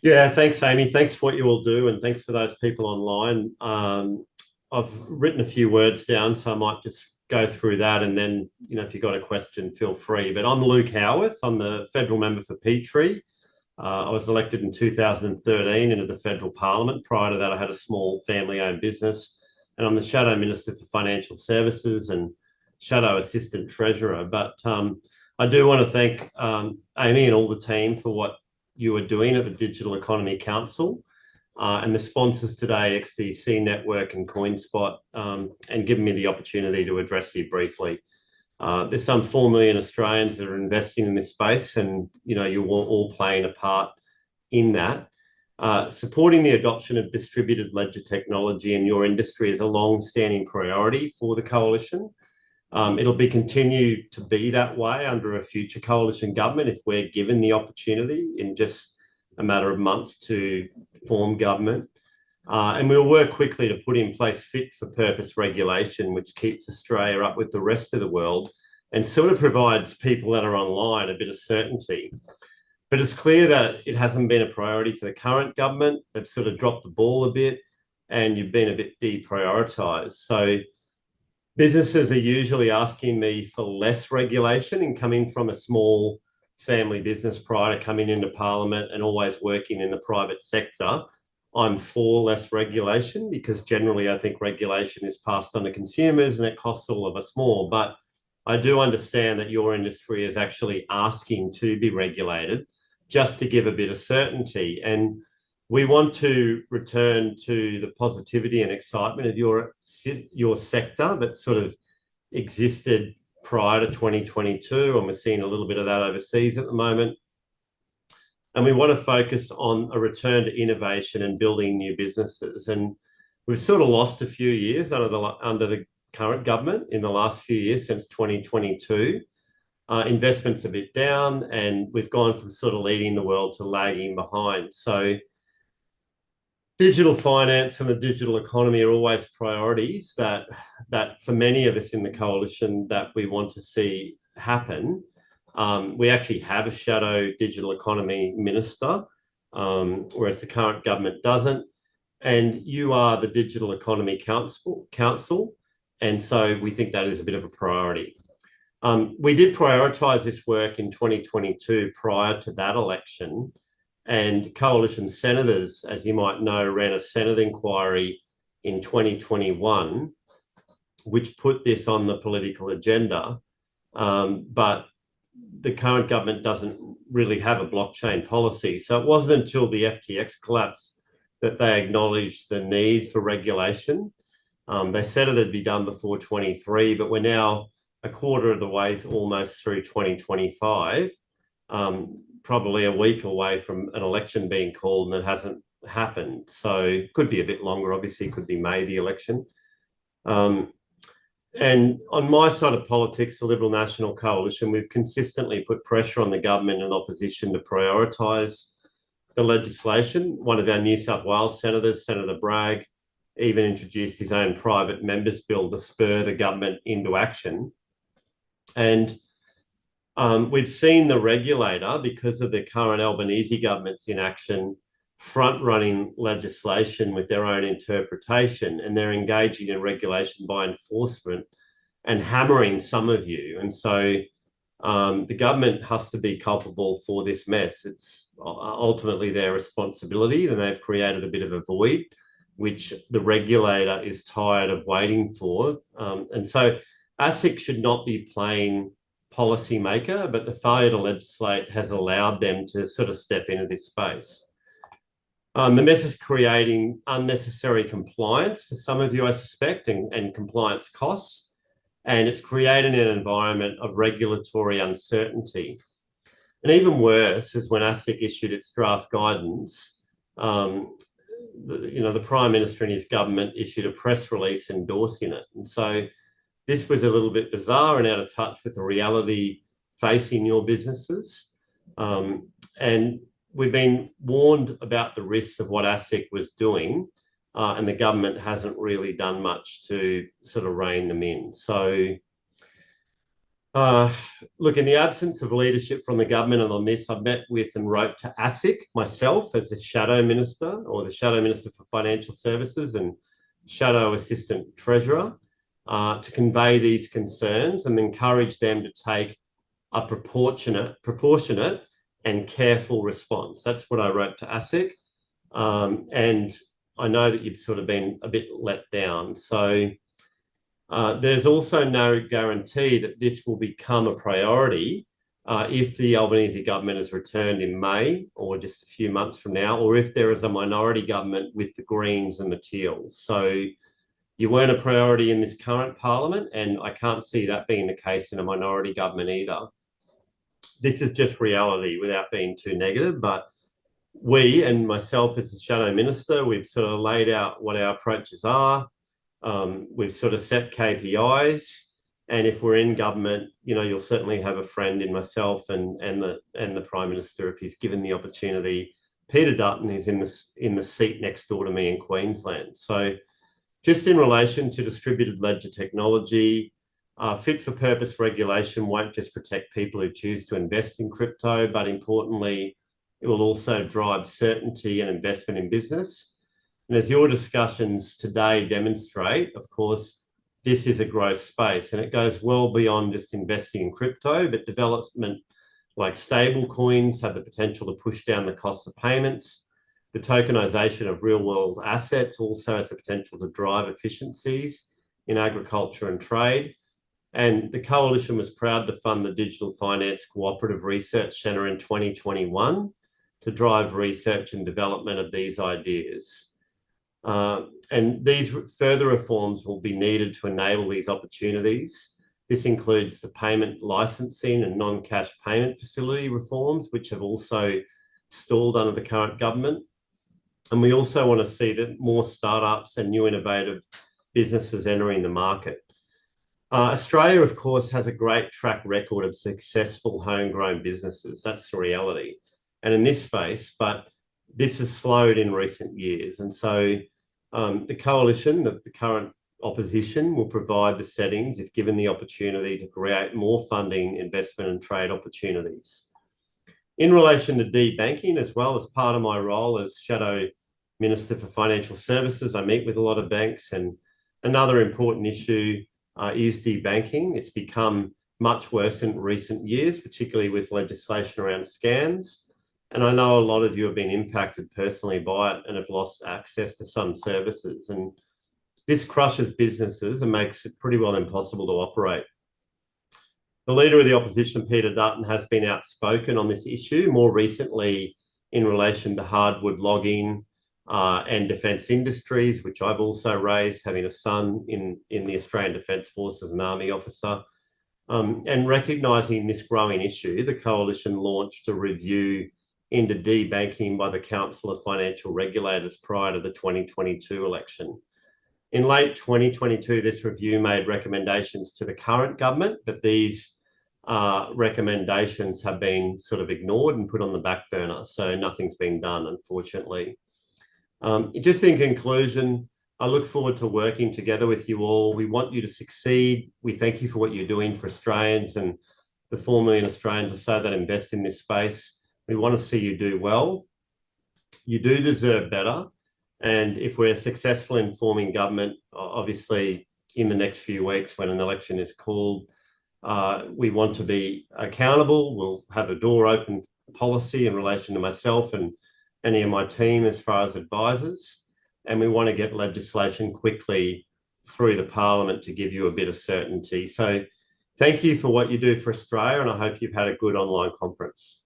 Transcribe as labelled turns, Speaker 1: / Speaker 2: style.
Speaker 1: Yeah, thanks, Amy. Thanks for what you all do, and thanks for those people online. I've written a few words down, so I might just go through that, and then if you've got a question, feel free. But I'm Luke Howarth. I'm the federal member for Petrie. I was elected in 2013 into the federal parliament. Prior to that, I had a small family-owned business, and I'm the Shadow Minister for Financial Services and Shadow Assistant Treasurer. But I do want to thank Amy and all the team for what you are doing at the Digital Economy Council and the sponsors today, XDC Network and CoinSpot, and giving me the opportunity to address you briefly. There's some 4 million Australians that are investing in this space, and you're all playing a part in that. Supporting the adoption of distributed ledger technology in your industry is a long-standing priority for the coalition. It'll be continued to be that way under a future coalition government if we're given the opportunity in just a matter of months to form government. And we'll work quickly to put in place fit-for-purpose regulation, which keeps Australia up with the rest of the world and sort of provides people that are online a bit of certainty. But it's clear that it hasn't been a priority for the current government. They've sort of dropped the ball a bit, and you've been a bit deprioritised. So businesses are usually asking me for less regulation, and coming from a small family business prior to coming into Parliament and always working in the private sector, I'm for less regulation because generally I think regulation is passed on to consumers and it costs all of us more. But I do understand that your industry is actually asking to be regulated just to give a bit of certainty. And we want to return to the positivity and excitement of your sector that sort of existed prior to 2022, and we're seeing a little bit of that overseas at the moment. And we want to focus on a return to innovation and building new businesses. And we've sort of lost a few years under the current government in the last few years since 2022. Investment's a bit down, and we've gone from sort of leading the world to lagging behind. So digital finance and the digital economy are always priorities that for many of us in the coalition that we want to see happen. We actually have a shadow digital economy minister, whereas the current government doesn't. And you are the Digital Economy Council, and so we think that is a bit of a priority. We did prioritise this work in 2022 prior to that election, and coalition senators, as you might know, ran a Senate inquiry in 2021, which put this on the political agenda. But the current government doesn't really have a blockchain policy. So it wasn't until the FTX collapse that they acknowledged the need for regulation. They said it'd be done before 23, but we're now a quarter of the way almost through 2025. Probably a week away from an election being called, and it hasn't happened. So could be a bit longer, obviously, could be May, the election. And on my side of politics, the Liberal National Coalition, we've consistently put pressure on the government and opposition to prioritise the legislation. One of our New South Wales senators, Senator Bragg, even introduced his own private members bill to spur the government into action. And we've seen the regulator, because of the current Albanese government's inaction, front-running legislation with their own interpretation, and they're engaging in regulation by enforcement and hammering some of you. And so the government has to be culpable for this mess. It's ultimately their responsibility, and they've created a bit of a void, which the regulator is tired of waiting for. And so ASIC should not be playing policymaker, but the failure to legislate has allowed them to sort of step into this space. The mess is creating unnecessary compliance for some of you, I suspect, and compliance costs, and it's creating an environment of regulatory uncertainty. And even worse is when ASIC issued its draft guidance, the Prime Minister and his government issued a press release endorsing it. And so this was a little bit bizarre and out of touch with the reality facing your businesses. And we've been warned about the risks of what ASIC was doing, and the government hasn't really done much to sort of rein them in. So Uh, Look, in the absence of leadership from the government and on this, I met with and wrote to ASIC myself as the Shadow Minister, or the Shadow Minister for Financial Services and Shadow Assistant Treasurer, to convey these concerns and encourage them to take a proportionate and careful response. That's what I wrote to ASIC. And I know that you've sort of been a bit let down. So there's also no guarantee that this will become a priority if the Albanese government is returned in May or just a few months from now, or if there is a minority government with the Greens and the Teals. So you weren't a priority in this current parliament, and I can't see that being the case in a minority government either. This is just reality without being too negative, but we and myself as the Shadow Minister, we've sort of laid out what our approaches are. We've sort of set KPIs, and if we're in government, you'll certainly have a friend in myself and the Prime Minister if he's given the opportunity. Peter Dutton is in the seat next door to me in Queensland. So, just in relation to distributed ledger technology, fit for purpose regulation won't just protect people who choose to invest in crypto, but importantly, it will also drive certainty and investment in business. And as your discussions today demonstrate, of course, this is a growth space and it goes well beyond just investing in crypto, but development like stable coins have the potential to push down the costs of payments. The tokenization of real world assets also has the potential to drive efficiencies in agriculture and trade. And the Coalition was proud to fund the Digital Finance Cooperative Research Centre in 2021 to drive research and development of these ideas. And these further reforms will be needed to enable these opportunities. This includes the payment licensing and non-cash payment facility reforms, which have also stalled under the current government. And we also want to see that more startups and new innovative businesses entering the market. Australia, of course, has a great track record of successful homegrown businesses. That's the reality. And in this space, but this has slowed in recent years. And so the Coalition, the current opposition, will provide the settings, if given the opportunity, to create more funding, investment and trade opportunities. In relation to debanking, as well as part of my role as Shadow Minister for Financial Services, I meet with a lot of banks, and another important issue is debanking. It's become much worse in recent years, particularly with legislation around scams. And I know a lot of you have been impacted personally by it and have lost access to some services. And this crushes businesses and makes it pretty well impossible to operate. The Leader of the Opposition, Peter Dutton, has been outspoken on this issue, more recently in relation to hardwood logging and defence industries, which I've also raised, having a son in the Australian Defence Force as an Army officer. And recognising this growing issue, the Coalition launched a review into debanking by the Council of Financial Regulators prior to the 2022 election. In late 2022, this review made recommendations to the current government, but these recommendations have been sort of ignored and put on the back burner. So nothing's been done, unfortunately. Just in conclusion, I look forward to working together with you all. We want you to succeed. We thank you for what you're doing for Australians and the 4 million Australians or so that invest in this space. We want to see you do well. You do deserve better. And if we're successful in forming government, obviously in the next few weeks when an election is called, we want to be accountable. We'll have a door open policy in relation to myself and any of my team as far as advisors. And we want to get legislation quickly through the Parliament to give you a bit of certainty. So thank you for what you do for Australia, and I hope you've had a good online conference.